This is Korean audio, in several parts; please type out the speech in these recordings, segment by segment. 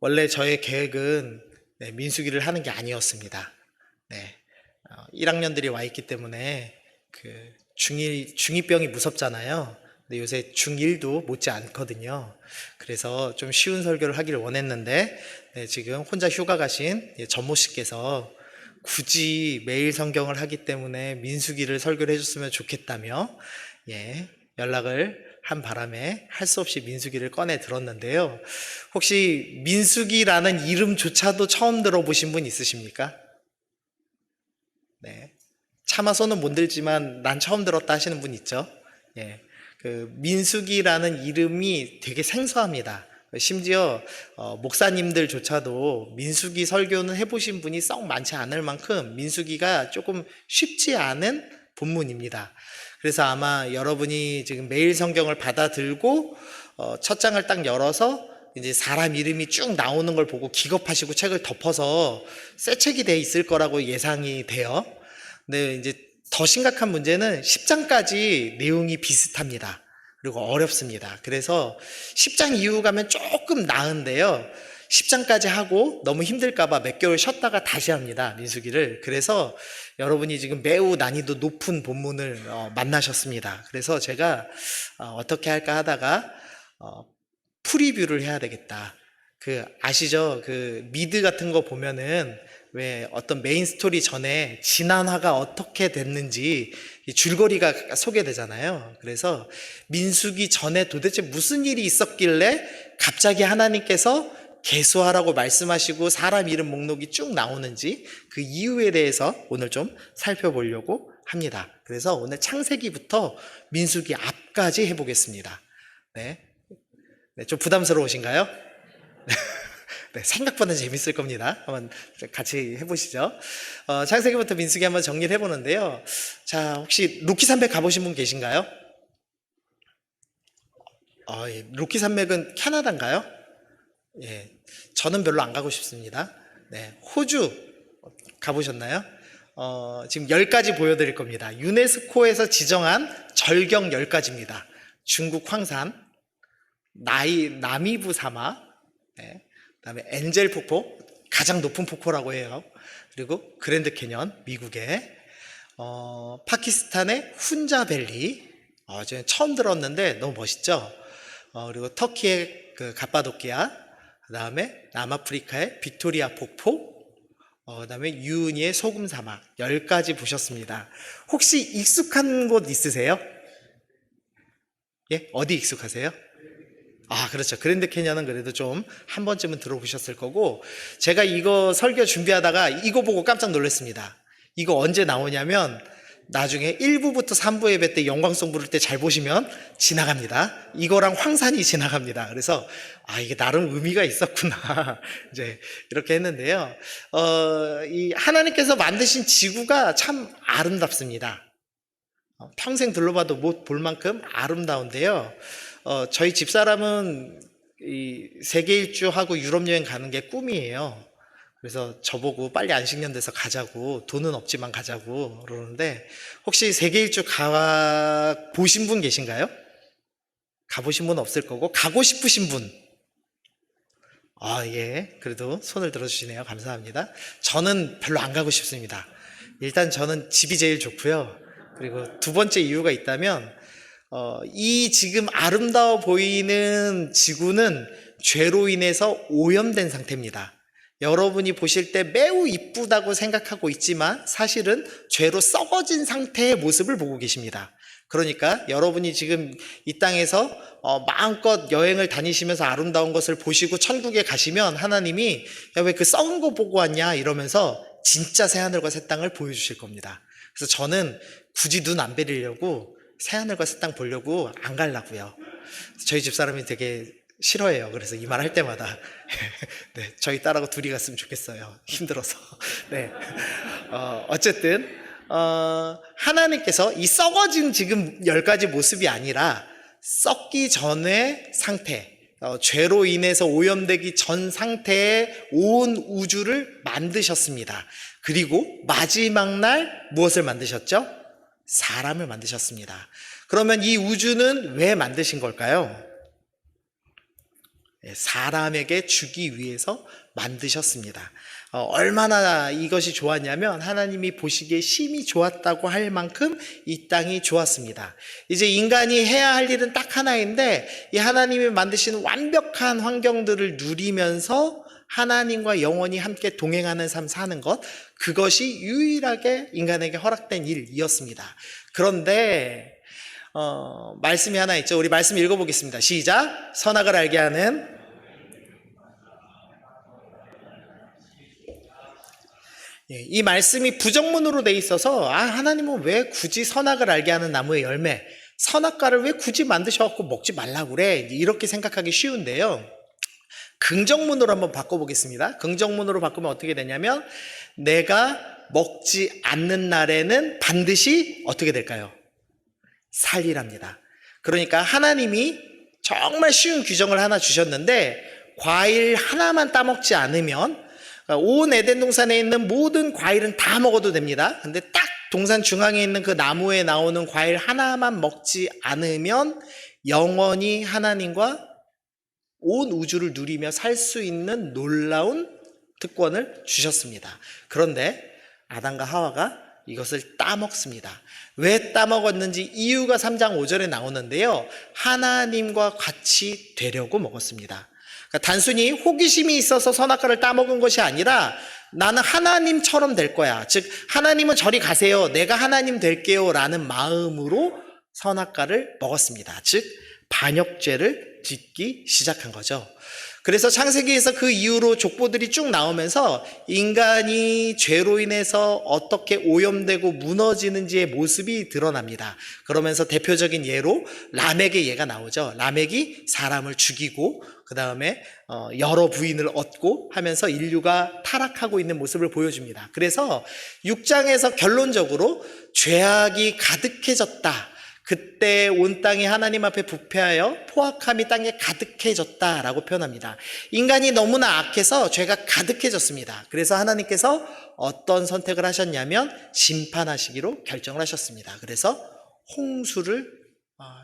원래 저의 계획은 민수기를 하는 게 아니었습니다. 1학년들이 와 있기 때문에 중2병이 무섭잖아요. 근데 요새 중1도 못지 않거든요. 그래서 좀 쉬운 설교를 하기를 원했는데 지금 혼자 휴가 가신 전모 씨께서 굳이 매일 성경을 하기 때문에 민수기를 설교를 해줬으면 좋겠다며 연락을 한 바람에 할 수 없이 민수기를 꺼내 들었는데요. 혹시 민수기라는 이름조차도 처음 들어보신 분 있으십니까? 네. 차마 손은 못 들지만 난 처음 들었다 하시는 분 있죠? 민수기라는 이름이 되게 생소합니다. 심지어 목사님들조차도 민수기 설교는 해보신 분이 썩 많지 않을 만큼 민수기가 조금 쉽지 않은 본문입니다. 그래서 아마 여러분이 지금 매일 성경을 받아들고 첫 장을 딱 열어서 이제 사람 이름이 쭉 나오는 걸 보고 기겁하시고 책을 덮어서 새 책이 돼 있을 거라고 예상이 돼요. 근데 이제 더 심각한 문제는 10장까지 내용이 비슷합니다. 그리고 어렵습니다. 그래서 10장 이후 가면 조금 나은데요. 10장까지 하고 너무 힘들까봐 몇 개월 쉬었다가 다시 합니다. 민수기를. 그래서 여러분이 지금 매우 난이도 높은 본문을 만나셨습니다. 그래서 제가 어떻게 할까 하다가 프리뷰를 해야 되겠다. 아시죠? 미드 같은 거 보면은 왜 어떤 메인 스토리 전에 지난화가 어떻게 됐는지 줄거리가 소개되잖아요. 그래서 민수기 전에 도대체 무슨 일이 있었길래 갑자기 하나님께서 계수하라고 말씀하시고 사람 이름 목록이 쭉 나오는지 그 이유에 대해서 오늘 좀 살펴보려고 합니다. 그래서 오늘 창세기부터 민수기 앞까지 해보겠습니다. 좀 부담스러우신가요? 생각보다 재밌을 겁니다. 한번 같이 해보시죠. 창세기부터 민수기 한번 정리를 해보는데요. 자, 혹시 로키 산맥 가보신 분 계신가요? 로키 산맥은 캐나다인가요? 저는 별로 안 가고 싶습니다. 호주 가보셨나요? 지금 10가지 보여드릴 겁니다. 유네스코에서 지정한 절경 10가지입니다. 중국 황산, 나미부 사막, 그다음에 엔젤 폭포, 가장 높은 폭포라고 해요. 그리고 그랜드 캐년, 미국의 파키스탄의 훈자밸리, 제가 처음 들었는데 너무 멋있죠. 그리고 터키의 가파도키아, 그다음에 남아프리카의 빅토리아 폭포, 그다음에 유은이의 소금 사막 10가지 보셨습니다. 혹시 익숙한 곳 있으세요? 어디 익숙하세요? 그렇죠. 그랜드 캐년은 그래도 좀 한 번쯤은 들어보셨을 거고, 제가 이거 설교 준비하다가 이거 보고 깜짝 놀랐습니다. 이거 언제 나오냐면 나중에 1부부터 3부 예배 때 영광송 부를 때 잘 보시면 지나갑니다. 이거랑 황산이 지나갑니다. 그래서 이게 나름 의미가 있었구나 이제 이렇게 했는데요. 이 하나님께서 만드신 지구가 참 아름답습니다. 평생 둘러봐도 못 볼 만큼 아름다운데요. 저희 집사람은 이 세계 일주하고 유럽 여행 가는 게 꿈이에요. 그래서 저보고 빨리 안식년 돼서 가자고, 돈은 없지만 가자고 그러는데, 혹시 세계 일주 보신 분 계신가요? 가보신 분 없을 거고, 가고 싶으신 분? 그래도 손을 들어주시네요. 감사합니다. 저는 별로 안 가고 싶습니다. 일단 저는 집이 제일 좋고요. 그리고 두 번째 이유가 있다면, 이 지금 아름다워 보이는 지구는 죄로 인해서 오염된 상태입니다. 여러분이 보실 때 매우 이쁘다고 생각하고 있지만 사실은 죄로 썩어진 상태의 모습을 보고 계십니다. 그러니까 여러분이 지금 이 땅에서 마음껏 여행을 다니시면서 아름다운 것을 보시고 천국에 가시면 하나님이 야, 왜 그 썩은 거 보고 왔냐 이러면서 진짜 새하늘과 새 땅을 보여주실 겁니다. 그래서 저는 굳이 눈 안 베리려고 새하늘과 새 땅 보려고 안 가려고요. 저희 집사람이 되게 싫어해요. 그래서 이 말 할 때마다 저희 딸하고 둘이 갔으면 좋겠어요. 힘들어서. 어쨌든 하나님께서 이 썩어진 지금 10가지 모습이 아니라 썩기 전의 상태, 죄로 인해서 오염되기 전 상태의 온 우주를 만드셨습니다. 그리고 마지막 날 무엇을 만드셨죠? 사람을 만드셨습니다. 그러면 이 우주는 왜 만드신 걸까요? 사람에게 주기 위해서 만드셨습니다. 얼마나 이것이 좋았냐면 하나님이 보시기에 심히 좋았다고 할 만큼 이 땅이 좋았습니다. 이제 인간이 해야 할 일은 딱 하나인데 이 하나님이 만드신 완벽한 환경들을 누리면서 하나님과 영원히 함께 동행하는 삶 사는 것, 그것이 유일하게 인간에게 허락된 일이었습니다. 그런데 말씀이 하나 있죠. 우리 말씀 읽어보겠습니다. 시작. 선악을 알게 하는 이 말씀이 부정문으로 돼 있어서 하나님은 왜 굳이 선악을 알게 하는 나무의 열매, 선악과를 왜 굳이 만드셔갖고 먹지 말라고 그래, 이렇게 생각하기 쉬운데요. 긍정문으로 한번 바꿔보겠습니다. 긍정문으로 바꾸면 어떻게 되냐면 내가 먹지 않는 날에는 반드시 어떻게 될까요? 살리랍니다. 그러니까 하나님이 정말 쉬운 규정을 하나 주셨는데 과일 하나만 따먹지 않으면 온 에덴 동산에 있는 모든 과일은 다 먹어도 됩니다. 근데 딱 동산 중앙에 있는 그 나무에 나오는 과일 하나만 먹지 않으면 영원히 하나님과 온 우주를 누리며 살 수 있는 놀라운 특권을 주셨습니다. 그런데 아담과 하와가 이것을 따먹습니다. 왜 따먹었는지 이유가 3장 5절에 나오는데요. 하나님과 같이 되려고 먹었습니다. 그러니까 단순히 호기심이 있어서 선악과를 따먹은 것이 아니라 나는 하나님처럼 될 거야. 즉 하나님은 저리 가세요. 내가 하나님 될게요. 라는 마음으로 선악과를 먹었습니다. 즉 반역죄를 짓기 시작한 거죠. 그래서 창세기에서 그 이후로 족보들이 쭉 나오면서 인간이 죄로 인해서 어떻게 오염되고 무너지는지의 모습이 드러납니다. 그러면서 대표적인 예로 라멕의 예가 나오죠. 라멕이 사람을 죽이고 그 다음에 여러 부인을 얻고 하면서 인류가 타락하고 있는 모습을 보여줍니다. 그래서 6장에서 결론적으로 죄악이 가득해졌다. 그때 온 땅이 하나님 앞에 부패하여 포악함이 땅에 가득해졌다라고 표현합니다. 인간이 너무나 악해서 죄가 가득해졌습니다. 그래서 하나님께서 어떤 선택을 하셨냐면 심판하시기로 결정을 하셨습니다. 그래서 홍수를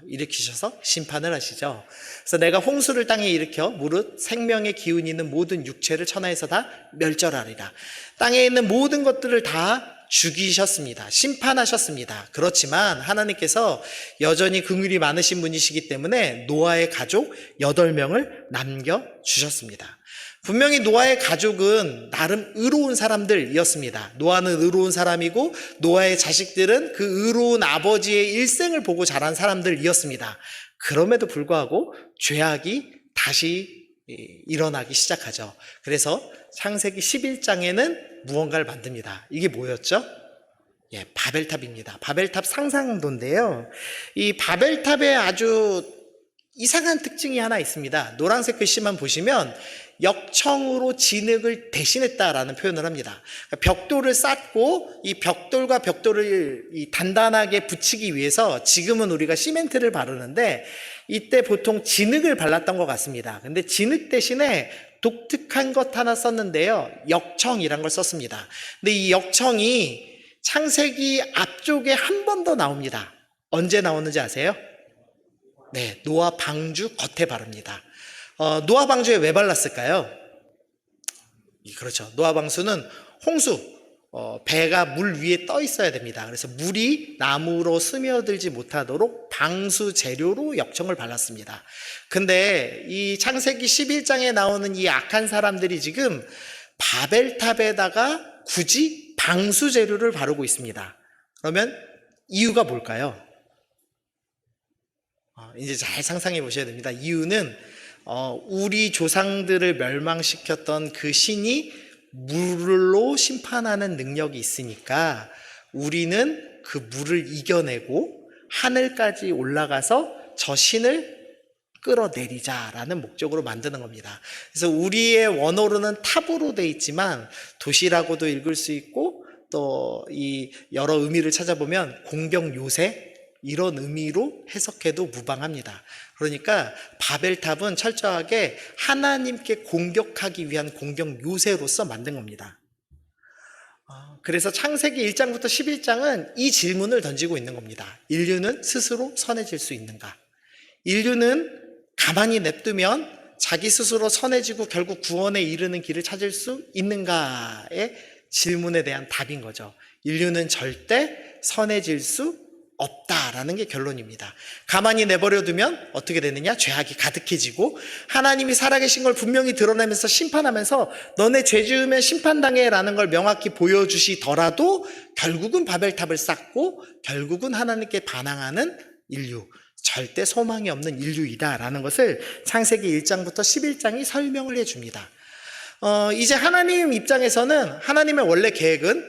일으키셔서 심판을 하시죠. 그래서 내가 홍수를 땅에 일으켜 무릇 생명의 기운이 있는 모든 육체를 천하에서 다 멸절하리라. 땅에 있는 모든 것들을 다 죽이셨습니다. 심판하셨습니다. 그렇지만 하나님께서 여전히 긍휼이 많으신 분이시기 때문에 노아의 가족 8명을 남겨주셨습니다. 분명히 노아의 가족은 나름 의로운 사람들이었습니다. 노아는 의로운 사람이고 노아의 자식들은 그 의로운 아버지의 일생을 보고 자란 사람들이었습니다. 그럼에도 불구하고 죄악이 다시 일어나기 시작하죠. 그래서 창세기 11장에는 무언가를 만듭니다. 이게 뭐였죠? 바벨탑입니다. 바벨탑 상상도인데요. 이 바벨탑에 아주 이상한 특징이 하나 있습니다. 노란색 글씨만 보시면 역청으로 진흙을 대신했다라는 표현을 합니다. 벽돌을 쌓고 이 벽돌과 벽돌을 단단하게 붙이기 위해서 지금은 우리가 시멘트를 바르는데 이때 보통 진흙을 발랐던 것 같습니다. 근데 진흙 대신에 독특한 것 하나 썼는데요. 역청이란 걸 썼습니다. 근데 이 역청이 창세기 앞쪽에 한 번 더 나옵니다. 언제 나오는지 아세요? 네, 노아 방주 겉에 바릅니다. 노아 방주에 왜 발랐을까요? 그렇죠. 노아 방수는 홍수, 배가 물 위에 떠 있어야 됩니다. 그래서 물이 나무로 스며들지 못하도록 방수 재료로 역청을 발랐습니다. 근데 이 창세기 11장에 나오는 이 악한 사람들이 지금 바벨탑에다가 굳이 방수 재료를 바르고 있습니다. 그러면 이유가 뭘까요? 이제 잘 상상해 보셔야 됩니다. 이유는 우리 조상들을 멸망시켰던 그 신이 물로 심판하는 능력이 있으니까 우리는 그 물을 이겨내고 하늘까지 올라가서 저 신을 끌어내리자라는 목적으로 만드는 겁니다. 그래서 우리의 원어로는 탑으로 돼 있지만 도시라고도 읽을 수 있고 또 이 여러 의미를 찾아보면 공격 요새 이런 의미로 해석해도 무방합니다. 그러니까 바벨탑은 철저하게 하나님께 공격하기 위한 공격 요새로서 만든 겁니다. 그래서 창세기 1장부터 11장은 이 질문을 던지고 있는 겁니다. 인류는 스스로 선해질 수 있는가? 인류는 가만히 냅두면 자기 스스로 선해지고 결국 구원에 이르는 길을 찾을 수 있는가의 질문에 대한 답인 거죠. 인류는 절대 선해질 수 없다라는 게 결론입니다. 가만히 내버려 두면 어떻게 되느냐? 죄악이 가득해지고 하나님이 살아계신 걸 분명히 드러내면서 심판하면서 너네 죄 지으면 심판당해 라는 걸 명확히 보여주시더라도 결국은 바벨탑을 쌓고 결국은 하나님께 반항하는 인류, 절대 소망이 없는 인류이다라는 것을 창세기 1장부터 11장이 설명을 해줍니다. 이제 하나님 입장에서는 하나님의 원래 계획은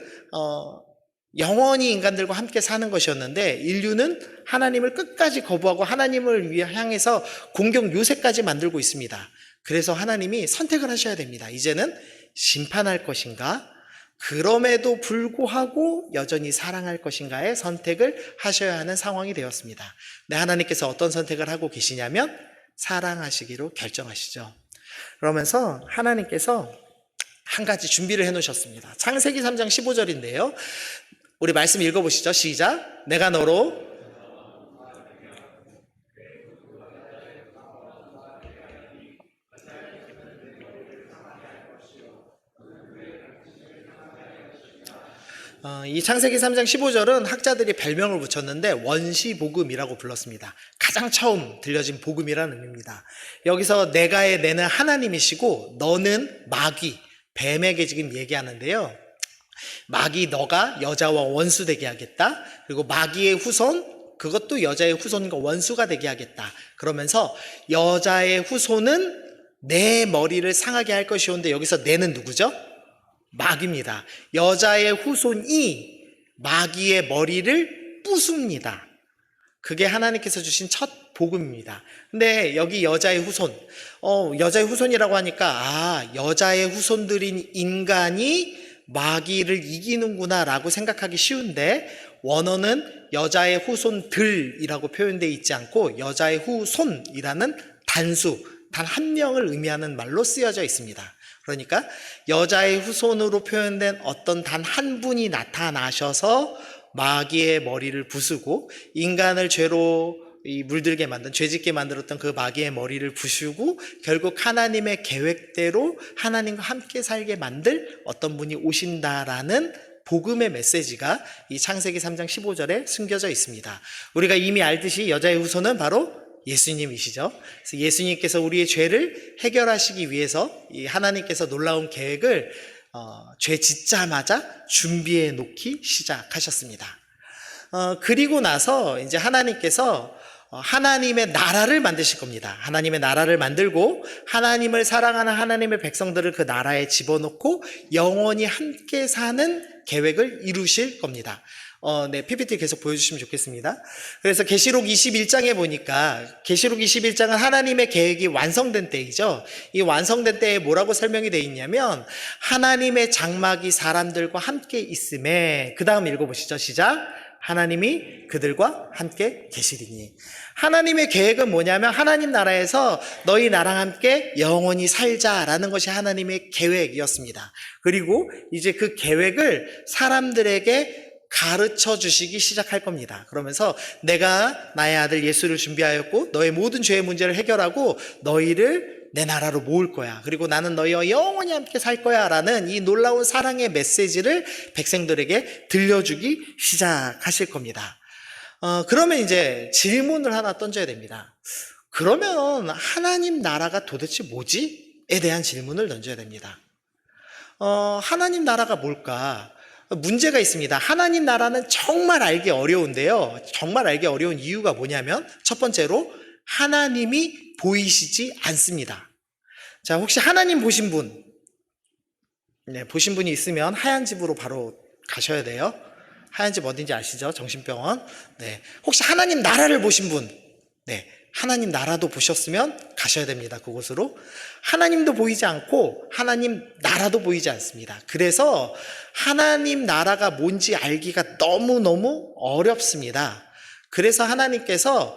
영원히 인간들과 함께 사는 것이었는데 인류는 하나님을 끝까지 거부하고 하나님을 향해서 공경 요새까지 만들고 있습니다. 그래서 하나님이 선택을 하셔야 됩니다. 이제는 심판할 것인가? 그럼에도 불구하고 여전히 사랑할 것인가의 선택을 하셔야 하는 상황이 되었습니다. 네, 하나님께서 어떤 선택을 하고 계시냐면 사랑하시기로 결정하시죠. 그러면서 하나님께서 한 가지 준비를 해놓으셨습니다. 창세기 3장 15절인데요. 우리 말씀 읽어보시죠. 시작. 내가 너로 이 창세기 3장 15절은 학자들이 별명을 붙였는데 원시복음이라고 불렀습니다. 가장 처음 들려진 복음이라는 의미입니다. 여기서 내가의 내는 하나님이시고 너는 마귀, 뱀에게 지금 얘기하는데요. 마귀 너가 여자와 원수 되게 하겠다. 그리고 마귀의 후손, 그것도 여자의 후손과 원수가 되게 하겠다. 그러면서 여자의 후손은 내 머리를 상하게 할 것이온데 여기서 내는 누구죠? 마귀입니다. 여자의 후손이 마귀의 머리를 부숩니다. 그게 하나님께서 주신 첫 복음입니다. 근데 여기 여자의 후손, 여자의 후손이라고 하니까 여자의 후손들인 인간이 마귀를 이기는구나 라고 생각하기 쉬운데 원어는 여자의 후손들이라고 표현되어 있지 않고 여자의 후손이라는 단수, 단 한 명을 의미하는 말로 쓰여져 있습니다. 그러니까 여자의 후손으로 표현된 어떤 단 한 분이 나타나셔서 마귀의 머리를 부수고 인간을 죄로 물들게 만든, 죄짓게 만들었던 그 마귀의 머리를 부수고 결국 하나님의 계획대로 하나님과 함께 살게 만들 어떤 분이 오신다라는 복음의 메시지가 이 창세기 3장 15절에 숨겨져 있습니다. 우리가 이미 알듯이 여자의 후손은 바로 예수님이시죠. 그래서 예수님께서 우리의 죄를 해결하시기 위해서 이 하나님께서 놀라운 계획을 죄 짓자마자 준비해 놓기 시작하셨습니다. 그리고 나서 이제 하나님께서 하나님의 나라를 만드실 겁니다. 하나님의 나라를 만들고 하나님을 사랑하는 하나님의 백성들을 그 나라에 집어넣고 영원히 함께 사는 계획을 이루실 겁니다. 네, PPT 계속 보여주시면 좋겠습니다. 그래서 계시록 21장에 보니까 계시록 21장은 하나님의 계획이 완성된 때이죠. 이 완성된 때에 뭐라고 설명이 되어 있냐면 하나님의 장막이 사람들과 함께 있음에, 그 다음 읽어보시죠. 시작. 하나님이 그들과 함께 계시리니. 하나님의 계획은 뭐냐면 하나님 나라에서 너희 나랑 함께 영원히 살자라는 것이 하나님의 계획이었습니다. 그리고 이제 그 계획을 사람들에게 가르쳐 주시기 시작할 겁니다. 그러면서 내가 나의 아들 예수를 준비하였고 너의 모든 죄의 문제를 해결하고 너희를 내 나라로 모을 거야. 그리고 나는 너희와 영원히 함께 살 거야 라는 이 놀라운 사랑의 메시지를 백성들에게 들려주기 시작하실 겁니다. 그러면 이제 질문을 하나 던져야 됩니다. 그러면 하나님 나라가 도대체 뭐지? 에 대한 질문을 던져야 됩니다. 하나님 나라가 뭘까? 문제가 있습니다. 하나님 나라는 정말 알기 어려운데요. 정말 알기 어려운 이유가 뭐냐면 첫 번째로 하나님이 보이시지 않습니다. 자, 혹시 하나님 보신 분? 네, 보신 분이 있으면 하얀 집으로 바로 가셔야 돼요. 하얀 집 어딘지 아시죠? 정신병원. 네, 혹시 하나님 나라를 보신 분? 네, 하나님 나라도 보셨으면 가셔야 됩니다. 그곳으로. 하나님도 보이지 않고 하나님 나라도 보이지 않습니다. 그래서 하나님 나라가 뭔지 알기가 너무너무 어렵습니다. 그래서 하나님께서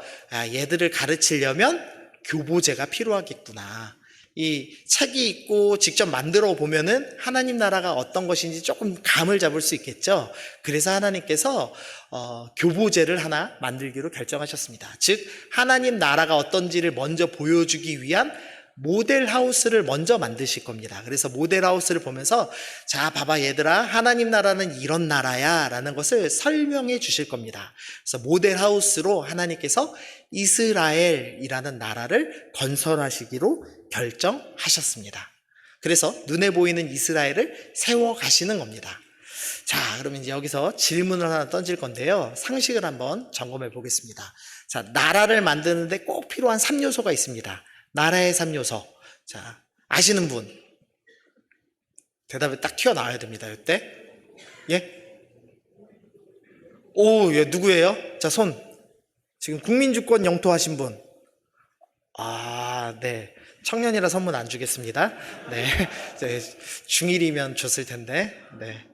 얘들을 가르치려면 교보제가 필요하겠구나. 이 책이 있고 직접 만들어 보면은 하나님 나라가 어떤 것인지 조금 감을 잡을 수 있겠죠. 그래서 하나님께서 교보제를 하나 만들기로 결정하셨습니다. 즉 하나님 나라가 어떤지를 먼저 보여주기 위한 모델하우스를 먼저 만드실 겁니다. 그래서 모델하우스를 보면서 자, 봐봐 얘들아, 하나님 나라는 이런 나라야 라는 것을 설명해 주실 겁니다. 그래서 모델하우스로 하나님께서 이스라엘이라는 나라를 건설하시기로 결정하셨습니다. 그래서 눈에 보이는 이스라엘을 세워가시는 겁니다. 자, 그러면 이제 여기서 질문을 하나 던질 건데요. 상식을 한번 점검해 보겠습니다. 자, 나라를 만드는데 꼭 필요한 3요소가 있습니다. 나라의 3요소. 자, 아시는 분? 대답이 딱 튀어나와야 됩니다, 이때. 예? 오, 예, 누구예요? 자, 손. 지금 국민주권 영토 하신 분. 아, 네. 청년이라 선물 안 주겠습니다. 네. 중1이면 줬을 텐데. 네.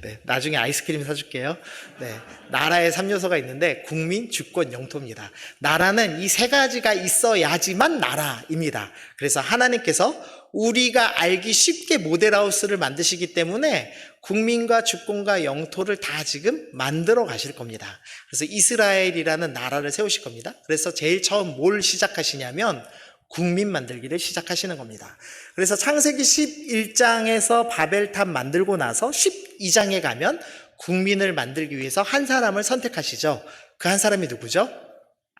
네, 나중에 아이스크림 사줄게요. 네, 나라의 3요소가 있는데 국민, 주권, 영토입니다. 나라는 이 세 가지가 있어야지만 나라입니다. 그래서 하나님께서 우리가 알기 쉽게 모델하우스를 만드시기 때문에 국민과 주권과 영토를 다 지금 만들어 가실 겁니다. 그래서 이스라엘이라는 나라를 세우실 겁니다. 그래서 제일 처음 뭘 시작하시냐면 국민 만들기를 시작하시는 겁니다. 그래서 창세기 11장에서 바벨탑 만들고 나서 12장에 가면 국민을 만들기 위해서 한 사람을 선택하시죠. 그 한 사람이 누구죠?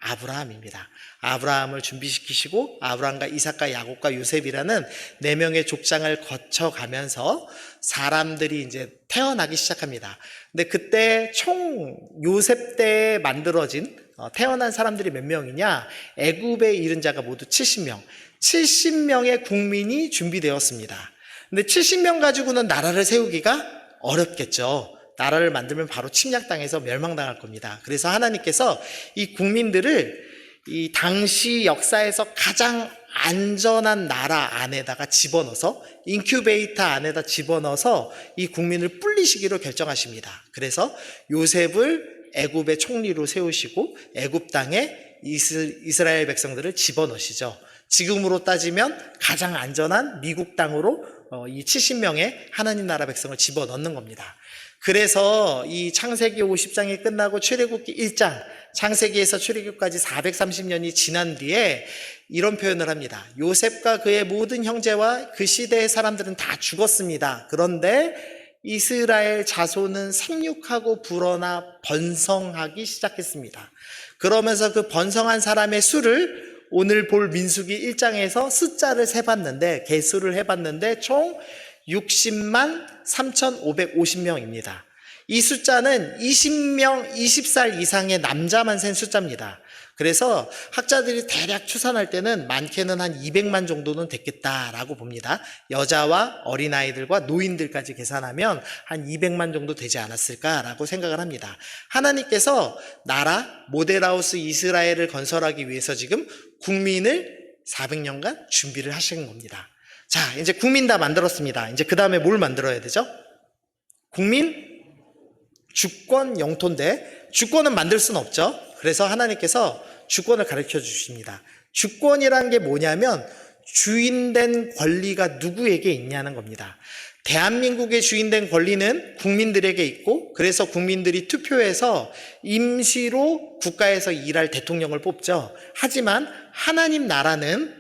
아브라함입니다. 아브라함을 준비시키시고 아브라함과 이삭과 야곱과 요셉이라는 4명의 족장을 거쳐가면서 사람들이 이제 태어나기 시작합니다. 근데 그때 총 요셉 때 만들어진 태어난 사람들이 몇 명이냐? 애굽에 이른 자가 모두 70명. 70명의 국민이 준비되었습니다. 근데 70명 가지고는 나라를 세우기가 어렵겠죠. 나라를 만들면 바로 침략당해서 멸망당할 겁니다. 그래서 하나님께서 이 국민들을 이 당시 역사에서 가장 안전한 나라 안에다가 집어넣어서 인큐베이터 안에다 집어넣어서 이 국민을 불리시기로 결정하십니다. 그래서 요셉을 애굽의 총리로 세우시고 애굽 땅에 이스라엘 백성들을 집어넣으시죠. 지금으로 따지면 가장 안전한 미국 땅으로 이 70명의 하나님 나라 백성을 집어넣는 겁니다. 그래서 이 창세기 50장이 끝나고 출애굽기 1장, 창세기에서 출애굽까지 430년이 지난 뒤에 이런 표현을 합니다. 요셉과 그의 모든 형제와 그 시대의 사람들은 다 죽었습니다. 그런데 이스라엘 자손은 생육하고 불어나 번성하기 시작했습니다. 그러면서 그 번성한 사람의 수를 오늘 볼 민수기 1장에서 숫자를 세봤는데, 개수를 해봤는데 총 60만 3,550명입니다. 이 숫자는 20명, 20살 이상의 남자만 센 숫자입니다. 그래서 학자들이 대략 추산할 때는 많게는 한 200만 정도는 됐겠다라고 봅니다. 여자와 어린아이들과 노인들까지 계산하면 한 200만 정도 되지 않았을까라고 생각을 합니다. 하나님께서 나라, 모델하우스 이스라엘을 건설하기 위해서 지금 국민을 400년간 준비를 하신 겁니다. 자, 이제 국민 다 만들었습니다. 이제 그 다음에 뭘 만들어야 되죠? 국민, 주권, 영토인데 주권은 만들 수는 없죠. 그래서 하나님께서 주권을 가르쳐 주십니다. 주권이란 게 뭐냐면 주인된 권리가 누구에게 있냐는 겁니다. 대한민국의 주인된 권리는 국민들에게 있고, 그래서 국민들이 투표해서 임시로 국가에서 일할 대통령을 뽑죠. 하지만 하나님 나라는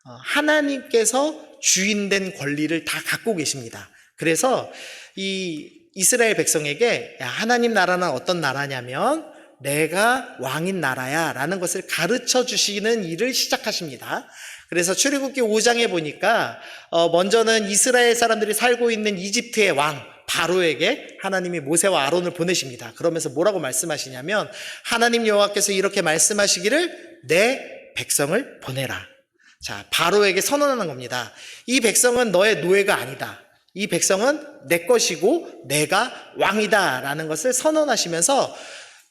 하나님께서 주인된 권리를 다 갖고 계십니다. 그래서 이 이스라엘 백성에게 하나님 나라는 어떤 나라냐면 내가 왕인 나라야 라는 것을 가르쳐 주시는 일을 시작하십니다. 그래서 출애굽기 5장에 보니까 먼저는 이스라엘 사람들이 살고 있는 이집트의 왕 바로에게 하나님이 모세와 아론을 보내십니다. 그러면서 뭐라고 말씀하시냐면 하나님 여호와께서 이렇게 말씀하시기를 내 백성을 보내라. 자, 바로에게 선언하는 겁니다. 이 백성은 너의 노예가 아니다. 이 백성은 내 것이고 내가 왕이다 라는 것을 선언하시면서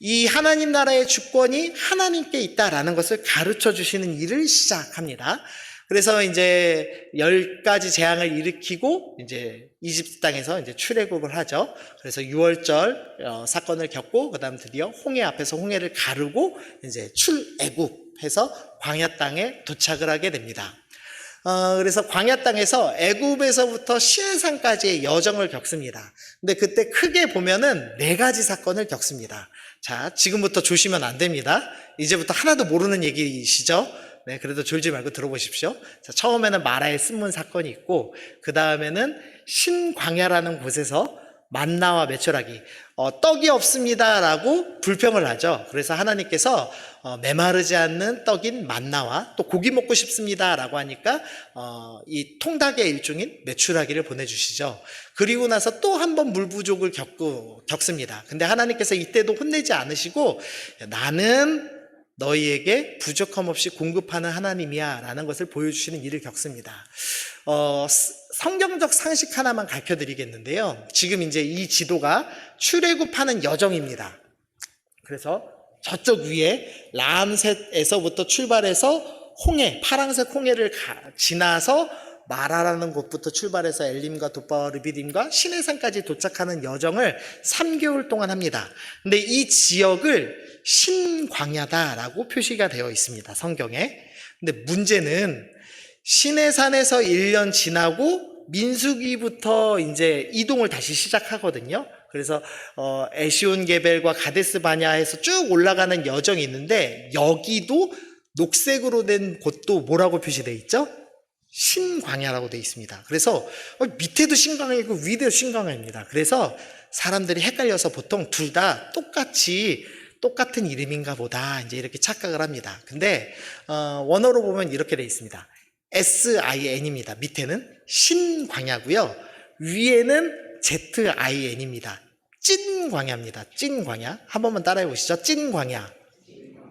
이 하나님 나라의 주권이 하나님께 있다라는 것을 가르쳐 주시는 일을 시작합니다. 그래서 이제 10가지 재앙을 일으키고 이제 이집트 땅에서 이제 출애굽을 하죠. 그래서 6월절 사건을 겪고 그다음 드디어 홍해 앞에서 홍해를 가르고 이제 출애굽해서 광야 땅에 도착을 하게 됩니다. 그래서 광야 땅에서 애굽에서부터 시내산까지의 여정을 겪습니다. 근데 그때 크게 보면은 4가지 사건을 겪습니다. 자, 지금부터 조시면 안 됩니다. 이제부터 하나도 모르는 얘기시죠? 네, 그래도 졸지 말고 들어보십시오. 자, 처음에는 마라의 쓴문 사건이 있고, 그 다음에는 신광야라는 곳에서 만나와 메추라기, 떡이 없습니다라고 불평을 하죠. 그래서 하나님께서 메마르지 않는 떡인 만나와 또 고기 먹고 싶습니다라고 하니까 이 통닭의 일종인 메추라기를 보내주시죠. 그리고 나서 또 한 번 물 부족을 겪습니다. 근데 하나님께서 이때도 혼내지 않으시고 나는 너희에게 부족함 없이 공급하는 하나님이야 라는 것을 보여주시는 일을 겪습니다. 성경적 상식 하나만 가르쳐 드리겠는데요. 지금 이제 이 지도가 출애굽하는 여정입니다. 그래서 저쪽 위에 람셋에서부터 출발해서 홍해, 파란색 홍해를 지나서 마라라는 곳부터 출발해서 엘림과 돗바와 르비딤과 시내산까지 도착하는 여정을 3개월 동안 합니다. 근데 이 지역을 신광야다라고 표시가 되어 있습니다, 성경에. 근데 문제는 시내산에서 1년 지나고 민수기부터 이제 이동을 다시 시작하거든요. 그래서 에시온 게벨과 가데스 바냐에서 쭉 올라가는 여정이 있는데 여기도 녹색으로 된 곳도 뭐라고 표시되어 있죠? 신광야라고 되어 있습니다. 그래서 밑에도 신광야이고 위에도 신광야입니다. 그래서 사람들이 헷갈려서 보통 둘 다 똑같은 이름인가 보다 이제 이렇게 착각을 합니다. 근데 원어로 보면 이렇게 되어 있습니다. SIN입니다. 밑에는 신광야고요. 위에는 ZIN입니다. 찐광야입니다. 찐광야. 한 번만 따라해 보시죠. 찐광야.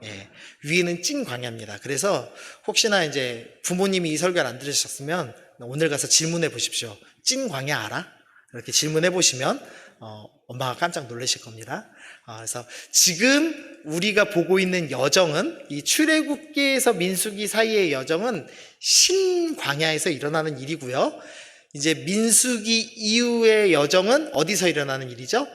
예, 위에는 찐광야입니다. 그래서 혹시나 이제 부모님이 이 설교를 안 들으셨으면 오늘 가서 질문해 보십시오. 찐광야 알아? 이렇게 질문해 보시면 엄마가 깜짝 놀라실 겁니다. 그래서 지금 우리가 보고 있는 여정은 이 출애굽기에서 민수기 사이의 여정은 신광야에서 일어나는 일이고요. 이제 민수기 이후의 여정은 어디서 일어나는 일이죠?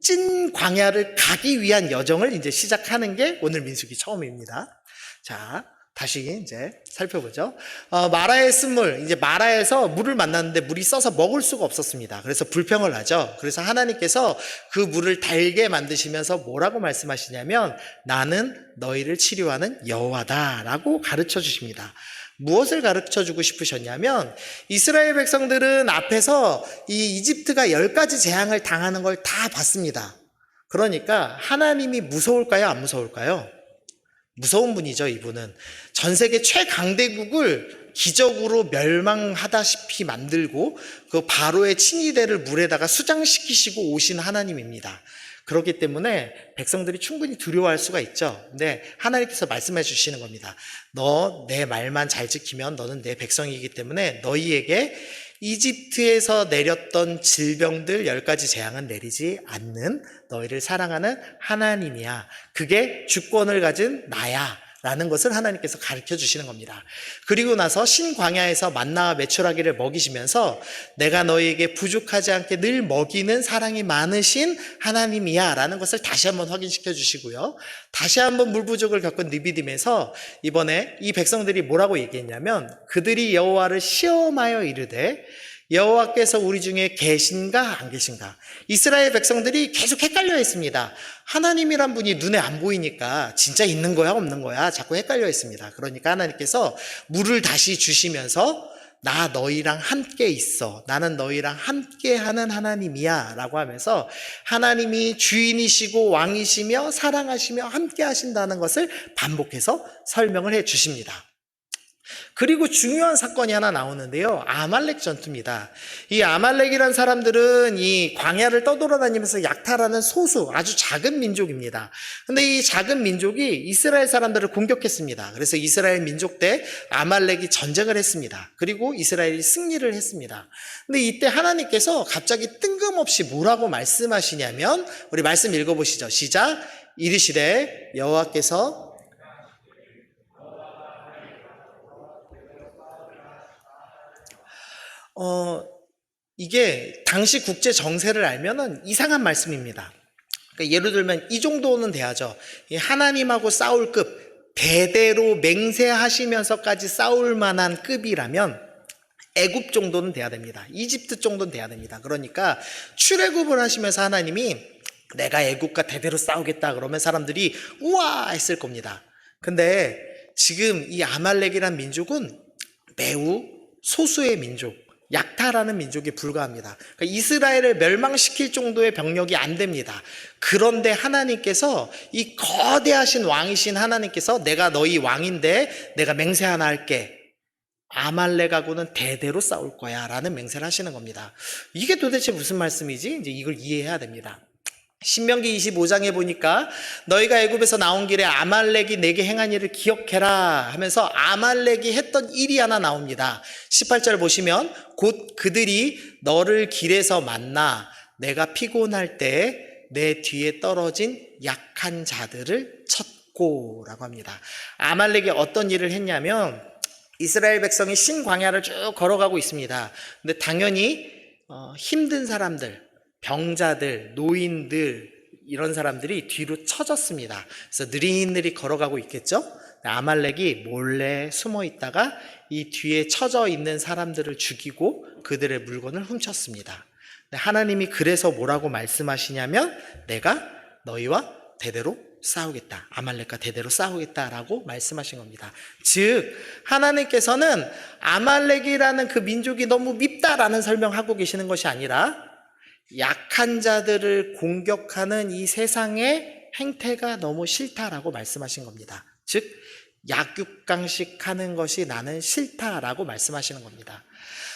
찐 광야를 가기 위한 여정을 이제 시작하는 게 오늘 민수기 처음입니다. 자, 다시 이제 살펴보죠. 마라의 쓴물, 이제 마라에서 물을 만났는데 물이 써서 먹을 수가 없었습니다. 그래서 불평을 하죠. 그래서 하나님께서 그 물을 달게 만드시면서 뭐라고 말씀하시냐면 나는 너희를 치료하는 여호와다라고 가르쳐 주십니다. 무엇을 가르쳐 주고 싶으셨냐면 이스라엘 백성들은 앞에서 이 이집트가 10가지 재앙을 당하는 걸 다 봤습니다. 그러니까 하나님이 무서울까요? 안 무서울까요? 무서운 분이죠, 이분은. 전 세계 최강대국을 기적으로 멸망하다시피 만들고 그 바로의 친위대를 물에다가 수장시키시고 오신 하나님입니다. 그렇기 때문에 백성들이 충분히 두려워할 수가 있죠. 근데 하나님께서 말씀해 주시는 겁니다. 너 내 말만 잘 지키면 너는 내 백성이기 때문에 너희에게 이집트에서 내렸던 질병들 10가지 재앙은 내리지 않는 너희를 사랑하는 하나님이야. 그게 주권을 가진 나야. 라는 것을 하나님께서 가르쳐 주시는 겁니다. 그리고 나서 신광야에서 만나와 메추라기를 먹이시면서 내가 너희에게 부족하지 않게 늘 먹이는 사랑이 많으신 하나님이야 라는 것을 다시 한번 확인시켜 주시고요. 다시 한번 물 부족을 겪은 느비딤에서 이번에 이 백성들이 뭐라고 얘기했냐면 그들이 여호와를 시험하여 이르되 여호와께서 우리 중에 계신가 안 계신가. 이스라엘 백성들이 계속 헷갈려 했습니다. 하나님이란 분이 눈에 안 보이니까 진짜 있는 거야 없는 거야 자꾸 헷갈려 했습니다. 그러니까 하나님께서 물을 다시 주시면서 나 너희랑 함께 있어. 나는 너희랑 함께 하는 하나님이야 라고 하면서 하나님이 주인이시고 왕이시며 사랑하시며 함께 하신다는 것을 반복해서 설명을 해 주십니다. 그리고 중요한 사건이 하나 나오는데요. 아말렉 전투입니다. 이 아말렉이란 사람들은 이 광야를 떠돌아다니면서 약탈하는 소수, 아주 작은 민족입니다. 근데 이 작은 민족이 이스라엘 사람들을 공격했습니다. 그래서 이스라엘 민족 때 아말렉이 전쟁을 했습니다. 그리고 이스라엘이 승리를 했습니다. 근데 이때 하나님께서 갑자기 뜬금없이 뭐라고 말씀하시냐면 우리 말씀 읽어보시죠. 시작. 이르시되 여호와께서 이게 당시 국제 정세를 알면은 이상한 말씀입니다. 그러니까 예를 들면 이 정도는 돼야죠. 하나님하고 싸울 급, 대대로 맹세하시면서까지 싸울 만한 급이라면 애굽 정도는 돼야 됩니다. 이집트 정도는 돼야 됩니다. 그러니까 출애굽을 하시면서 하나님이 내가 애굽과 대대로 싸우겠다 그러면 사람들이 우와 했을 겁니다. 근데 지금 이 아말렉이란 민족은 매우 소수의 민족, 약탈하는 민족에 불과합니다. 그러니까 이스라엘을 멸망시킬 정도의 병력이 안 됩니다. 그런데 하나님께서, 이 거대하신 왕이신 하나님께서 내가 너희 왕인데 내가 맹세 하나 할게. 아말렉하고는 대대로 싸울 거야 라는 맹세를 하시는 겁니다. 이게 도대체 무슨 말씀이지? 이제 이걸 이해해야 됩니다. 신명기 25장에 보니까 너희가 애굽에서 나온 길에 아말렉이 내게 행한 일을 기억해라 하면서 아말렉이 했던 일이 하나 나옵니다. 18절 보시면 곧 그들이 너를 길에서 만나 내가 피곤할 때 내 뒤에 떨어진 약한 자들을 쳤고 라고 합니다. 아말렉이 어떤 일을 했냐면 이스라엘 백성이 신광야를 쭉 걸어가고 있습니다. 근데 당연히 힘든 사람들, 병자들, 노인들 이런 사람들이 뒤로 처졌습니다. 그래서 느릿느릿 걸어가고 있겠죠. 아말렉이 몰래 숨어 있다가 이 뒤에 처져 있는 사람들을 죽이고 그들의 물건을 훔쳤습니다. 하나님이 그래서 뭐라고 말씀하시냐면 내가 너희와 대대로 싸우겠다. 아말렉과 대대로 싸우겠다라고 말씀하신 겁니다. 즉 하나님께서는 아말렉이라는 그 민족이 너무 밉다라는 설명하고 계시는 것이 아니라 약한 자들을 공격하는 이 세상의 행태가 너무 싫다라고 말씀하신 겁니다. 즉 약육강식 하는 것이 나는 싫다라고 말씀하시는 겁니다.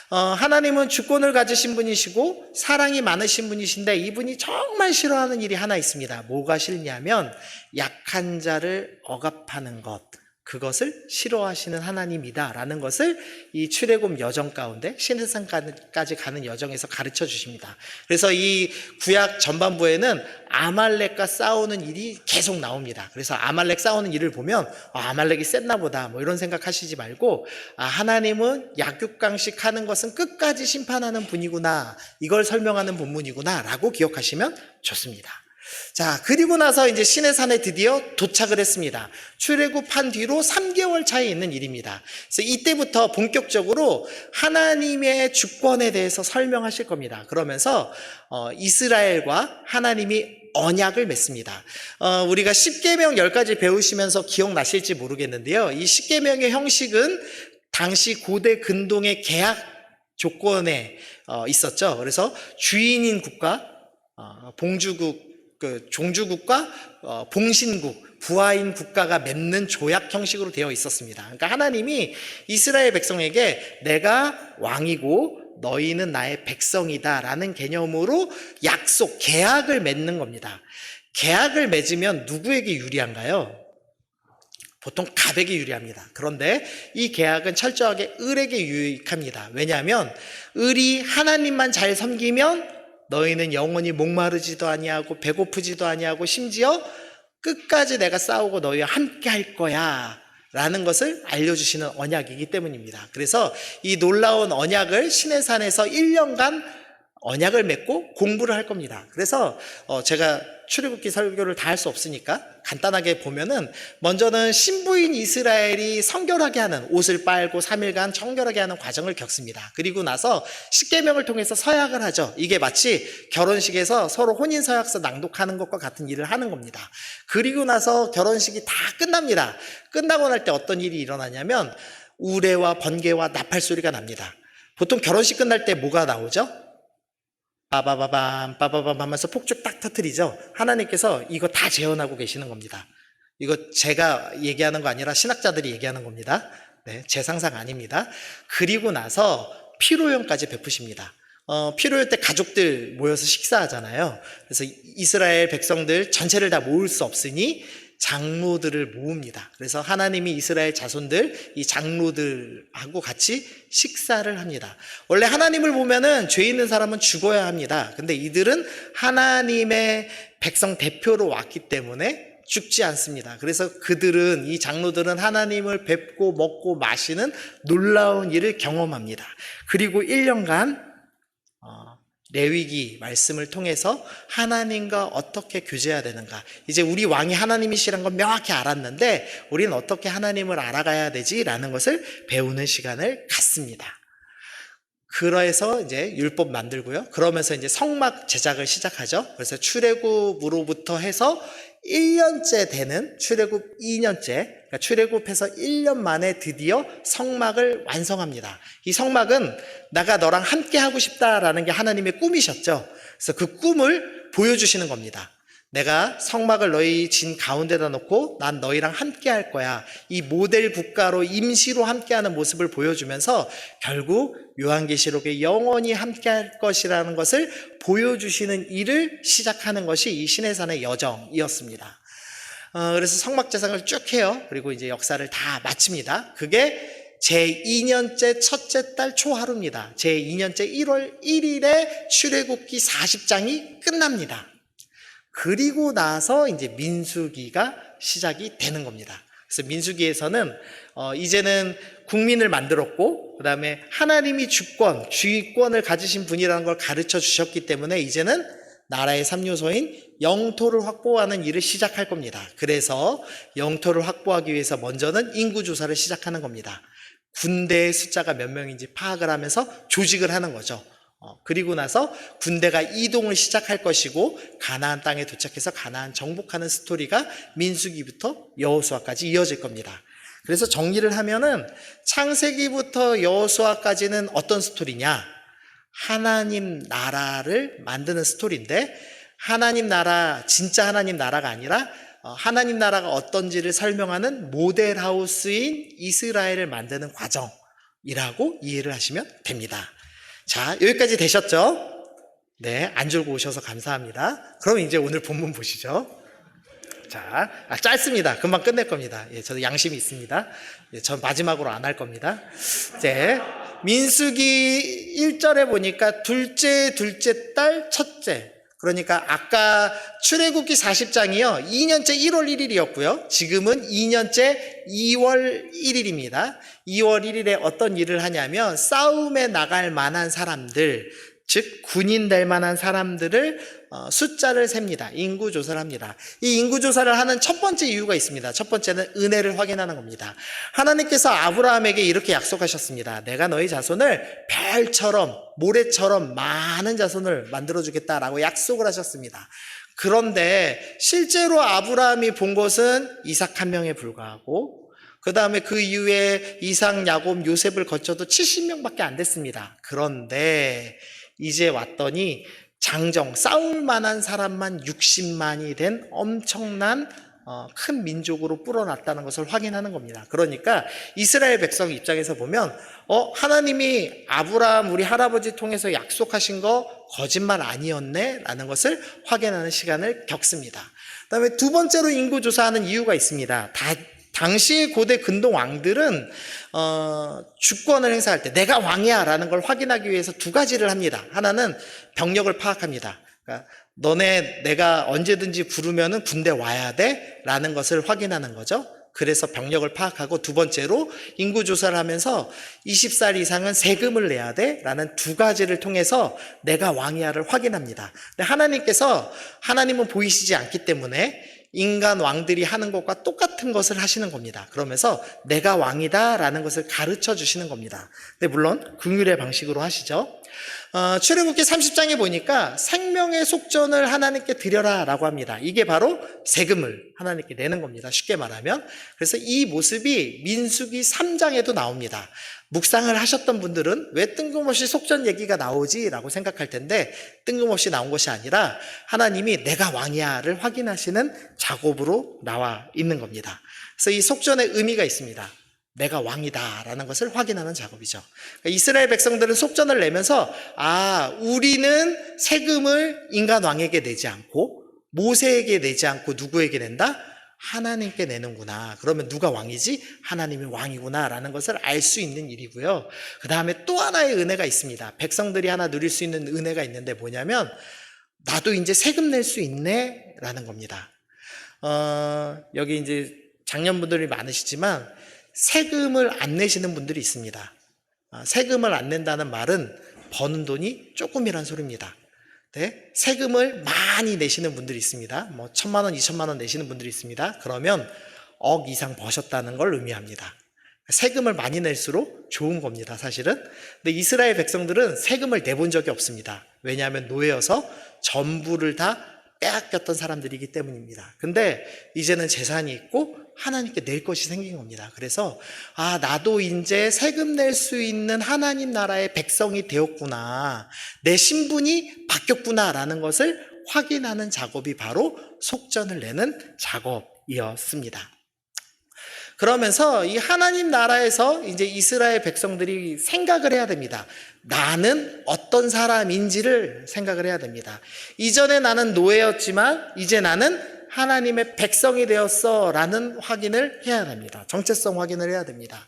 하나님은 주권을 가지신 분이시고 사랑이 많으신 분이신데 이분이 정말 싫어하는 일이 하나 있습니다. 뭐가 싫냐면 약한 자를 억압하는 것, 그것을 싫어하시는 하나님이다라는 것을 이 출애굽 여정 가운데 시내산까지 가는 여정에서 가르쳐 주십니다. 그래서 이 구약 전반부에는 아말렉과 싸우는 일이 계속 나옵니다. 그래서 아말렉 싸우는 일을 보면 아말렉이 셌나 보다 뭐 이런 생각하시지 말고 하나님은 약육강식 하는 것은 끝까지 심판하는 분이구나, 이걸 설명하는 본문이구나 라고 기억하시면 좋습니다. 자, 그리고 나서 이제 시내산에 드디어 도착을 했습니다. 출애굽한 뒤로 3개월 차에 있는 일입니다. 그래서 이때부터 본격적으로 하나님의 주권에 대해서 설명하실 겁니다. 그러면서 이스라엘과 하나님이 언약을 맺습니다. 우리가 십계명 10가지 배우시면서 기억나실지 모르겠는데요. 이 십계명의 형식은 당시 고대 근동의 계약 조건에 있었죠. 그래서 주인인 국가, 봉주국, 종주국과 봉신국, 부하인 국가가 맺는 조약 형식으로 되어 있었습니다. 그러니까 하나님이 이스라엘 백성에게 내가 왕이고 너희는 나의 백성이다 라는 개념으로 약속, 계약을 맺는 겁니다. 계약을 맺으면 누구에게 유리한가요? 보통 갑에게 유리합니다. 그런데 이 계약은 철저하게 을에게 유익합니다. 왜냐하면 을이 하나님만 잘 섬기면 너희는 영원히 목마르지도 아니하고 배고프지도 아니하고 심지어 끝까지 내가 싸우고 너희와 함께 할 거야 라는 것을 알려주시는 언약이기 때문입니다. 그래서 이 놀라운 언약을 시내산에서 1년간 언약을 맺고 공부를 할 겁니다. 그래서 제가 출애굽기 설교를 다 할 수 없으니까 간단하게 보면은 먼저는 신부인 이스라엘이 성결하게 하는, 옷을 빨고 3일간 청결하게 하는 과정을 겪습니다. 그리고 나서 십계명을 통해서 서약을 하죠. 이게 마치 결혼식에서 서로 혼인서약서 낭독하는 것과 같은 일을 하는 겁니다. 그리고 나서 결혼식이 다 끝납니다. 끝나고 날 때 어떤 일이 일어나냐면 우레와 번개와 나팔 소리가 납니다. 보통 결혼식 끝날 때 뭐가 나오죠? 빠바바밤 빠바밤 하면서 폭죽 딱 터뜨리죠. 하나님께서 이거 다 재현하고 계시는 겁니다. 이거 제가 얘기하는 거 아니라 신학자들이 얘기하는 겁니다. 네, 제 상상 아닙니다. 그리고 나서 피로연까지 베푸십니다. 피로연 때 가족들 모여서 식사하잖아요. 그래서 이스라엘 백성들 전체를 다 모을 수 없으니 장로들을 모읍니다. 그래서 하나님이 이스라엘 자손들, 이 장로들하고 같이 식사를 합니다. 원래 하나님을 보면은 죄 있는 사람은 죽어야 합니다. 근데 이들은 하나님의 백성 대표로 왔기 때문에 죽지 않습니다. 그래서 그들은, 이 장로들은 하나님을 뵙고 먹고 마시는 놀라운 일을 경험합니다. 그리고 1년간 레위기 말씀을 통해서 하나님과 어떻게 교제해야 되는가, 이제 우리 왕이 하나님이시라는 건 명확히 알았는데 우리는 어떻게 하나님을 알아가야 되지라는 것을 배우는 시간을 갖습니다. 그래서 이제 율법 만들고요. 그러면서 이제 성막 제작을 시작하죠. 그래서 출애굽으로부터 해서 1년째 되는 출애굽 2년째, 그러니까 출애굽해서 1년 만에 드디어 성막을 완성합니다. 이 성막은 내가 너랑 함께 하고 싶다라는 게 하나님의 꿈이셨죠. 그래서 그 꿈을 보여주시는 겁니다. 내가 성막을 너희 진 가운데다 놓고 난 너희랑 함께 할 거야. 이 모델 국가로 임시로 함께하는 모습을 보여주면서 결국 요한계시록에 영원히 함께할 것이라는 것을 보여주시는 일을 시작하는 것이 이 시내산의 여정이었습니다. 그래서 성막 제상을 쭉 해요. 그리고 이제 역사를 다 마칩니다. 그게 제2년째 첫째 달 초하루입니다. 제2년째 1월 1일에 출애굽기 40장이 끝납니다. 그리고 나서 이제 민수기가 시작이 되는 겁니다. 그래서 민수기에서는 이제는 국민을 만들었고, 그 다음에 하나님이 주권을 가지신 분이라는 걸 가르쳐 주셨기 때문에 이제는 나라의 3요소인 영토를 확보하는 일을 시작할 겁니다. 그래서 영토를 확보하기 위해서 먼저는 인구조사를 시작하는 겁니다. 군대의 숫자가 몇 명인지 파악을 하면서 조직을 하는 거죠. 그리고 나서 군대가 이동을 시작할 것이고 가나안 땅에 도착해서 가나안 정복하는 스토리가 민수기부터 여호수아까지 이어질 겁니다. 그래서 정리를 하면은 창세기부터 여호수아까지는 어떤 스토리냐? 하나님 나라를 만드는 스토리인데, 하나님 나라, 진짜 하나님 나라가 아니라 하나님 나라가 어떤지를 설명하는 모델하우스인 이스라엘을 만드는 과정이라고 이해를 하시면 됩니다. 자, 여기까지 되셨죠? 네, 안 졸고 오셔서 감사합니다. 그럼 이제 오늘 본문 보시죠. 자, 짧습니다. 금방 끝낼 겁니다. 예, 저도 양심이 있습니다. 예, 전 마지막으로 안 할 겁니다. 이제 민수기 1절에 보니까 둘째 달 첫째. 그러니까 아까 출애굽기 40장이요. 2년째 1월 1일이었고요. 지금은 2년째 2월 1일입니다. 2월 1일에 어떤 일을 하냐면 싸움에 나갈 만한 사람들, 즉 군인 될 만한 사람들을 숫자를 셉니다. 인구조사를 합니다. 이 인구조사를 하는 첫 번째 이유가 있습니다. 첫 번째는 은혜를 확인하는 겁니다. 하나님께서 아브라함에게 이렇게 약속하셨습니다. 내가 너희 자손을 별처럼 모래처럼 많은 자손을 만들어주겠다라고 약속을 하셨습니다. 그런데 실제로 아브라함이 본 것은 이삭 한 명에 불과하고, 그 다음에 그 이후에 이삭, 야곱, 요셉을 거쳐도 70명밖에 안 됐습니다. 그런데 이제 왔더니 장정, 싸울 만한 사람만 60만이 된 엄청난 큰 민족으로 불어났다는 것을 확인하는 겁니다. 그러니까 이스라엘 백성 입장에서 보면 하나님이 아브라함 우리 할아버지 통해서 약속하신 거 거짓말 아니었네 라는 것을 확인하는 시간을 겪습니다. 그 다음에 두 번째로 인구조사하는 이유가 있습니다. 당시 고대 근동 왕들은 주권을 행사할 때 내가 왕이야 라는 걸 확인하기 위해서 두 가지를 합니다. 하나는 병력을 파악합니다. 그러니까 너네 내가 언제든지 부르면은 군대 와야 돼 라는 것을 확인하는 거죠. 그래서 병력을 파악하고, 두 번째로 인구조사를 하면서 20살 이상은 세금을 내야 돼 라는 두 가지를 통해서 내가 왕이야를 확인합니다. 근데 하나님은 보이시지 않기 때문에 인간 왕들이 하는 것과 똑같은 것을 하시는 겁니다. 그러면서 내가 왕이다 라는 것을 가르쳐 주시는 겁니다. 근데 물론 긍휼의 방식으로 하시죠. 출애굽기 30장에 보니까 생명의 속전을 하나님께 드려라 라고 합니다. 이게 바로 세금을 하나님께 내는 겁니다. 쉽게 말하면. 그래서 이 모습이 민수기 3장에도 나옵니다. 묵상을 하셨던 분들은 왜 뜬금없이 속전 얘기가 나오지? 라고 생각할 텐데, 뜬금없이 나온 것이 아니라 하나님이 내가 왕이야를 확인하시는 작업으로 나와 있는 겁니다. 그래서 이 속전의 의미가 있습니다. 내가 왕이다 라는 것을 확인하는 작업이죠. 그러니까 이스라엘 백성들은 속전을 내면서 우리는 세금을 인간 왕에게 내지 않고 모세에게 내지 않고 누구에게 낸다? 하나님께 내는구나. 그러면 누가 왕이지? 하나님이 왕이구나 라는 것을 알 수 있는 일이고요. 그 다음에 또 하나의 은혜가 있습니다. 백성들이 하나 누릴 수 있는 은혜가 있는데 뭐냐면, 나도 이제 세금 낼 수 있네 라는 겁니다. 여기 이제 장년분들이 많으시지만 세금을 안 내시는 분들이 있습니다. 세금을 안 낸다는 말은 버는 돈이 조금이란 소리입니다. 네? 세금을 많이 내시는 분들이 있습니다. 뭐 1,000만 원, 2,000만 원 내시는 분들이 있습니다. 그러면 억 이상 버셨다는 걸 의미합니다. 세금을 많이 낼수록 좋은 겁니다, 사실은. 근데 이스라엘 백성들은 세금을 내본 적이 없습니다. 왜냐하면 노예여서 전부를 다 빼앗겼던 사람들이기 때문입니다. 근데 이제는 재산이 있고 하나님께 낼 것이 생긴 겁니다. 그래서 나도 이제 세금 낼 수 있는 하나님 나라의 백성이 되었구나, 내 신분이 바뀌었구나라는 것을 확인하는 작업이 바로 속전을 내는 작업이었습니다. 그러면서 이 하나님 나라에서 이제 이스라엘 백성들이 생각을 해야 됩니다. 나는 어떤 사람인지를 생각을 해야 됩니다. 이전에 나는 노예였지만 이제 나는 하나님의 백성이 되었어 라는 확인을 해야 됩니다. 정체성 확인을 해야 됩니다.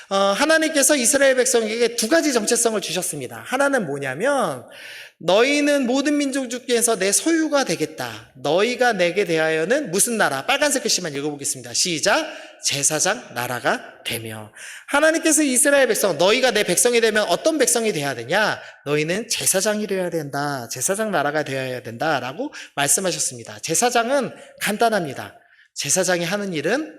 하나님께서 이스라엘 백성에게 두 가지 정체성을 주셨습니다. 하나는 뭐냐면, 너희는 모든 민족 중에서 내 소유가 되겠다. 너희가 내게 대하여는 무슨 나라? 빨간색 글씨만 읽어보겠습니다. 시작. 제사장 나라가 되며. 하나님께서 이스라엘 백성, 너희가 내 백성이 되면 어떤 백성이 되어야 되냐? 너희는 제사장이 되어야 된다. 제사장 나라가 되어야 된다라고 말씀하셨습니다. 제사장은 간단합니다. 제사장이 하는 일은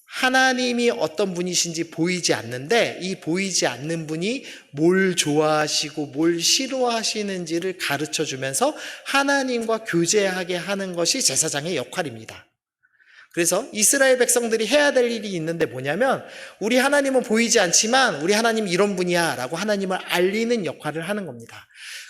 하나님이 어떤 분이신지 보이지 않는데, 이 보이지 않는 분이 뭘 좋아하시고 뭘 싫어하시는지를 가르쳐 주면서 하나님과 교제하게 하는 것이 제사장의 역할입니다. 그래서 이스라엘 백성들이 해야 될 일이 있는데 뭐냐면, 우리 하나님은 보이지 않지만 우리 하나님 이런 분이야 라고 하나님을 알리는 역할을 하는 겁니다.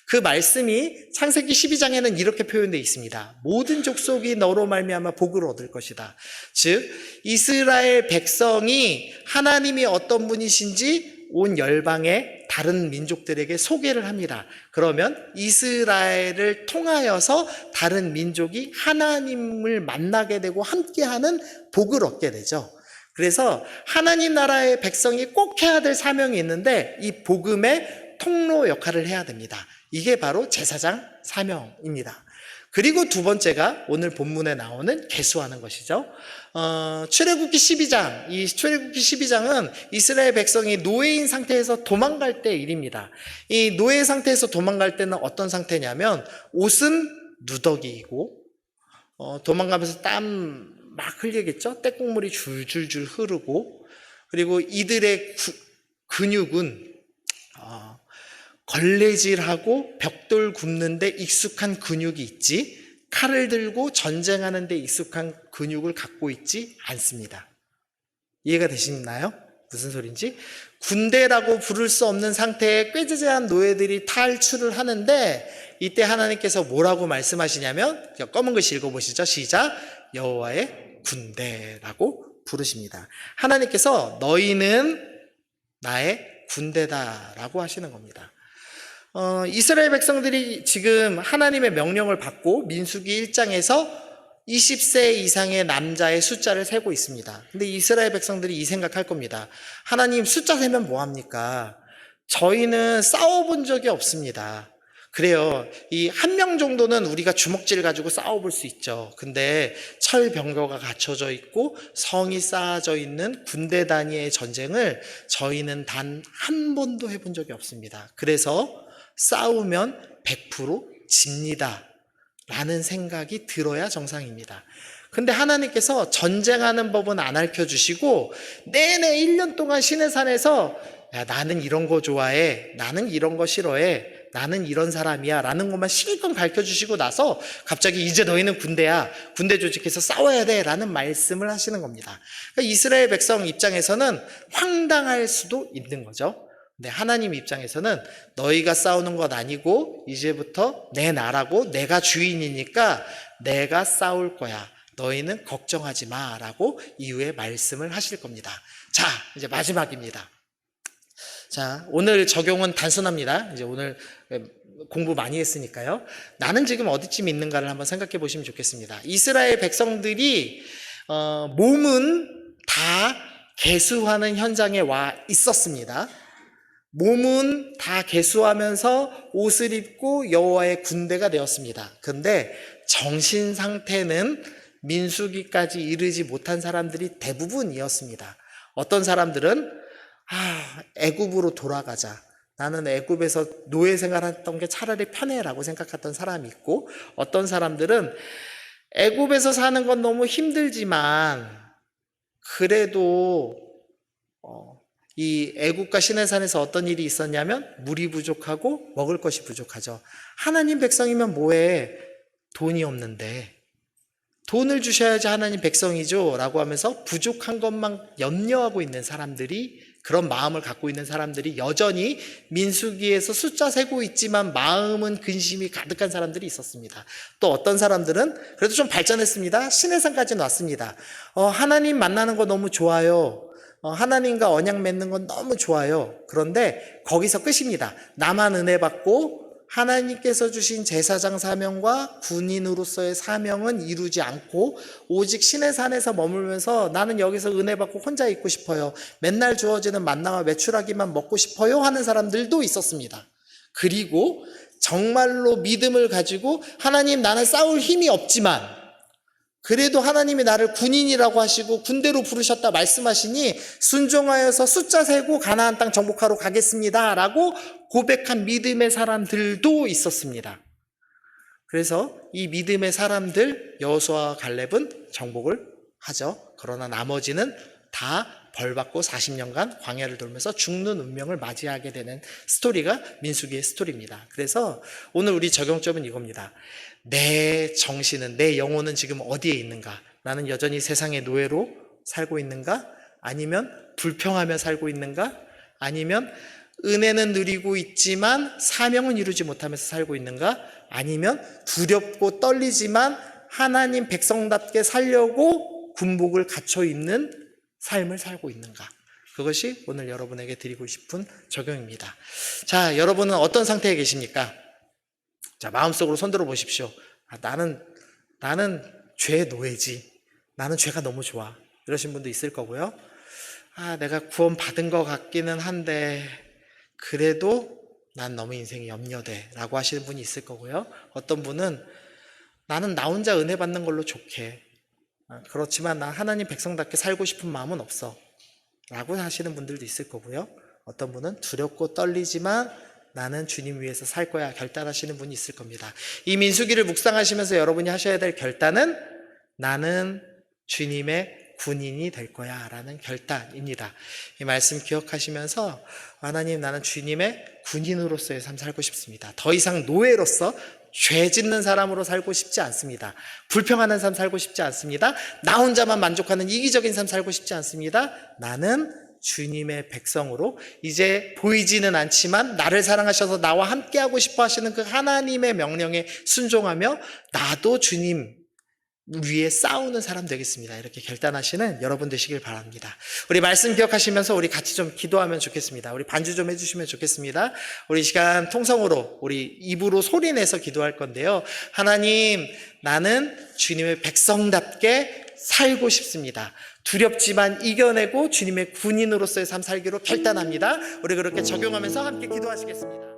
그 말씀이 창세기 12장에는 이렇게 표현되어 있습니다. 모든 족속이 너로 말미암아 복을 얻을 것이다. 즉 이스라엘 백성이 하나님이 어떤 분이신지 온 열방의 다른 민족들에게 소개를 합니다. 그러면 이스라엘을 통하여서 다른 민족이 하나님을 만나게 되고 함께하는 복을 얻게 되죠. 그래서 하나님 나라의 백성이 꼭 해야 될 사명이 있는데, 이 복음의 통로 역할을 해야 됩니다. 이게 바로 제사장 사명입니다. 그리고 두 번째가 오늘 본문에 나오는 계수하는 것이죠. 출애굽기 12장, 이 출애굽기 12장은 이스라엘 백성이 노예인 상태에서 도망갈 때 일입니다. 이 노예 상태에서 도망갈 때는 어떤 상태냐면, 옷은 누더기이고 도망가면서 땀 막 흘리겠죠. 떼국물이 줄줄줄 흐르고, 그리고 이들의 근육은 걸레질하고 벽돌 굽는데 익숙한 근육이 있지, 칼을 들고 전쟁하는 데 익숙한 근육을 갖고 있지 않습니다. 이해가 되시나요? 무슨 소린지? 군대라고 부를 수 없는 상태의 꾀지지한 노예들이 탈출을 하는데, 이때 하나님께서 뭐라고 말씀하시냐면, 검은 글씨 읽어보시죠. 시작. 여호와의 군대라고 부르십니다. 하나님께서 너희는 나의 군대다라고 하시는 겁니다. 이스라엘 백성들이 지금 하나님의 명령을 받고 민수기 1장에서 20세 이상의 남자의 숫자를 세고 있습니다. 근데 이스라엘 백성들이 이 생각할 겁니다. 하나님, 숫자 세면 뭐합니까? 저희는 싸워본 적이 없습니다. 그래요. 이 한 명 정도는 우리가 주먹질 가지고 싸워볼 수 있죠. 근데 철병거가 갖춰져 있고 성이 쌓아져 있는 군대 단위의 전쟁을 저희는 단 한 번도 해본 적이 없습니다. 그래서 싸우면 100% 집니다 라는 생각이 들어야 정상입니다. 근데 하나님께서 전쟁하는 법은 안 알려주시고 내내 1년 동안 시내산에서, 야, 나는 이런 거 좋아해, 나는 이런 거 싫어해, 나는 이런 사람이야 라는 것만 실컷 가르쳐주시고 나서 갑자기 이제 너희는 군대야, 군대 조직해서 싸워야 돼 라는 말씀을 하시는 겁니다. 그러니까 이스라엘 백성 입장에서는 황당할 수도 있는 거죠. 근데 하나님 입장에서는 너희가 싸우는 것 아니고 이제부터 내 나라고 내가 주인이니까 내가 싸울 거야, 너희는 걱정하지 마 라고 이후에 말씀을 하실 겁니다. 자, 이제 마지막입니다. 자, 오늘 적용은 단순합니다. 이제 오늘 공부 많이 했으니까요. 나는 지금 어디쯤 있는가를 한번 생각해 보시면 좋겠습니다. 이스라엘 백성들이 몸은 다 계수하는 현장에 와 있었습니다. 몸은 다 계수하면서 옷을 입고 여호와의 군대가 되었습니다. 그런데 정신 상태는 민수기까지 이르지 못한 사람들이 대부분이었습니다. 어떤 사람들은 애굽으로 돌아가자, 나는 애굽에서 노예 생활했던 게 차라리 편해라고 생각했던 사람이 있고, 어떤 사람들은 애굽에서 사는 건 너무 힘들지만 그래도 이 애국과 시내산에서 어떤 일이 있었냐면 물이 부족하고 먹을 것이 부족하죠. 하나님 백성이면 뭐해? 돈이 없는데 돈을 주셔야지 하나님 백성이죠 라고 하면서 부족한 것만 염려하고 있는 사람들이, 그런 마음을 갖고 있는 사람들이 여전히 민수기에서 숫자 세고 있지만 마음은 근심이 가득한 사람들이 있었습니다. 또 어떤 사람들은 그래도 좀 발전했습니다. 시내산까지는 왔습니다. 하나님 만나는 거 너무 좋아요. 하나님과 언약 맺는 건 너무 좋아요. 그런데 거기서 끝입니다. 나만 은혜 받고 하나님께서 주신 제사장 사명과 군인으로서의 사명은 이루지 않고 오직 신의 산에서 머물면서 나는 여기서 은혜 받고 혼자 있고 싶어요. 맨날 주어지는 만나와 메추라기만 먹고 싶어요 하는 사람들도 있었습니다. 그리고 정말로 믿음을 가지고 하나님, 나는 싸울 힘이 없지만 그래도 하나님이 나를 군인이라고 하시고 군대로 부르셨다 말씀하시니 순종하여서 숫자 세고 가나안 땅 정복하러 가겠습니다 라고 고백한 믿음의 사람들도 있었습니다. 그래서 이 믿음의 사람들 여호수아와 갈렙은 정복을 하죠. 그러나 나머지는 다 벌받고 40년간 광야를 돌면서 죽는 운명을 맞이하게 되는 스토리가 민수기의 스토리입니다. 그래서 오늘 우리 적용점은 이겁니다. 내 정신은, 내 영혼은 지금 어디에 있는가? 나는 여전히 세상의 노예로 살고 있는가? 아니면 불평하며 살고 있는가? 아니면 은혜는 누리고 있지만 사명은 이루지 못하면서 살고 있는가? 아니면 두렵고 떨리지만 하나님 백성답게 살려고 군복을 갖춰 입는 삶을 살고 있는가? 그것이 오늘 여러분에게 드리고 싶은 적용입니다. 자, 여러분은 어떤 상태에 계십니까? 자, 마음속으로 손들어 보십시오. 나는 죄의 노예지. 나는 죄가 너무 좋아. 이러신 분도 있을 거고요. 내가 구원 받은 것 같기는 한데 그래도 난 너무 인생이 염려돼 라고 하시는 분이 있을 거고요. 어떤 분은 나는 나 혼자 은혜 받는 걸로 좋게, 그렇지만 난 하나님 백성답게 살고 싶은 마음은 없어 라고 하시는 분들도 있을 거고요. 어떤 분은 두렵고 떨리지만 나는 주님 위해서 살 거야 결단하시는 분이 있을 겁니다. 이 민수기를 묵상하시면서 여러분이 하셔야 될 결단은 나는 주님의 군인이 될 거야 라는 결단입니다. 이 말씀 기억하시면서 하나님, 나는 주님의 군인으로서의 삶 살고 싶습니다. 더 이상 노예로서 죄 짓는 사람으로 살고 싶지 않습니다. 불평하는 삶 살고 싶지 않습니다. 나 혼자만 만족하는 이기적인 삶 살고 싶지 않습니다. 나는 주님의 백성으로 이제 보이지는 않지만 나를 사랑하셔서 나와 함께하고 싶어 하시는 그 하나님의 명령에 순종하며 나도 주님 위에 싸우는 사람 되겠습니다. 이렇게 결단하시는 여러분 되시길 바랍니다. 우리 말씀 기억하시면서 우리 같이 좀 기도하면 좋겠습니다. 우리 반주 좀 해주시면 좋겠습니다. 우리 시간 통성으로 우리 입으로 소리내서 기도할 건데요. 하나님, 나는 주님의 백성답게 살고 싶습니다. 두렵지만 이겨내고 주님의 군인으로서의 삶 살기로 결단합니다. 우리 그렇게 적용하면서 함께 기도하시겠습니다.